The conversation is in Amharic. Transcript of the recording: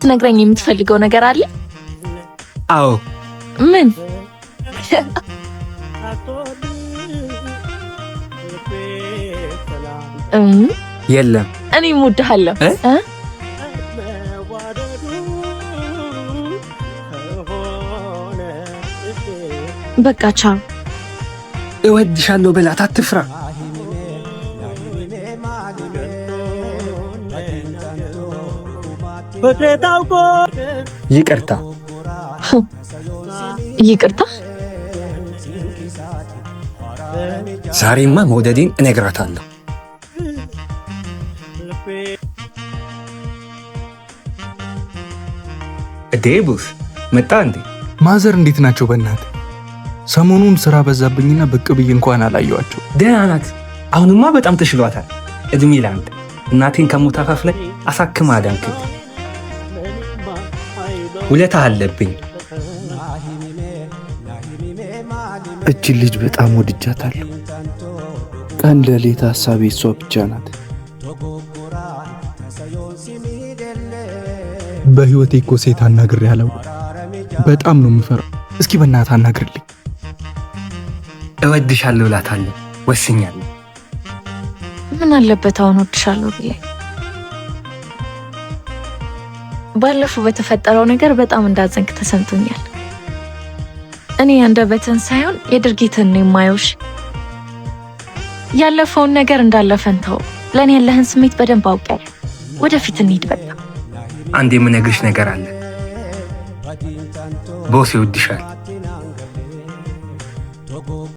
ትነግረኝ የምትፈልገው ነገር አለ? አዎ። ምን? የለም። እኔ እወድሃለሁ። በቃ ቻው። እወድሻለሁ በላት፣ አትፍራ። ይቅርታ ይቅርታ። ዛሬማ መውደዴን እነግራታለሁ። ዴቡስ መጣ እንዴ? ማዘር እንዴት ናቸው? በእናትህ ሰሞኑን ስራ በዛብኝና ብቅ ብዬ እንኳን አላየኋቸው። ደህና ናት። አሁንማ በጣም ተሽሏታል። እድሜ ለአንተ። እናቴን ከሞት አፋፍ ላይ አሳክማ አዳንክት። ውለታ አለብኝ። እቺ ልጅ በጣም ወድጃታለሁ። ቀን ለሌት ሀሳቤ እሷ ብቻ ናት። በህይወቴ እኮ ሴት አናግሬ አላውቅም። በጣም ነው የምፈራው። እስኪ በእናትህ አናግርልኝ። እወድሻለሁ እላታለሁ። ወስኛለሁ። ምን አለበት አሁን እወድሻለሁ ብዬ። ባለፈው በተፈጠረው ነገር በጣም እንዳዘንክ ተሰምቶኛል። እኔ አንደበትን ሳይሆን የድርጊትን ነው የማየውሽ። ያለፈውን ነገር እንዳለፈን ተው። ለእኔ ያለህን ስሜት በደንብ አውቄያለሁ። ወደፊት እንሂድ። በቃ አንድ የምነግርሽ ነገር አለ። ቦስ ይወድሻል።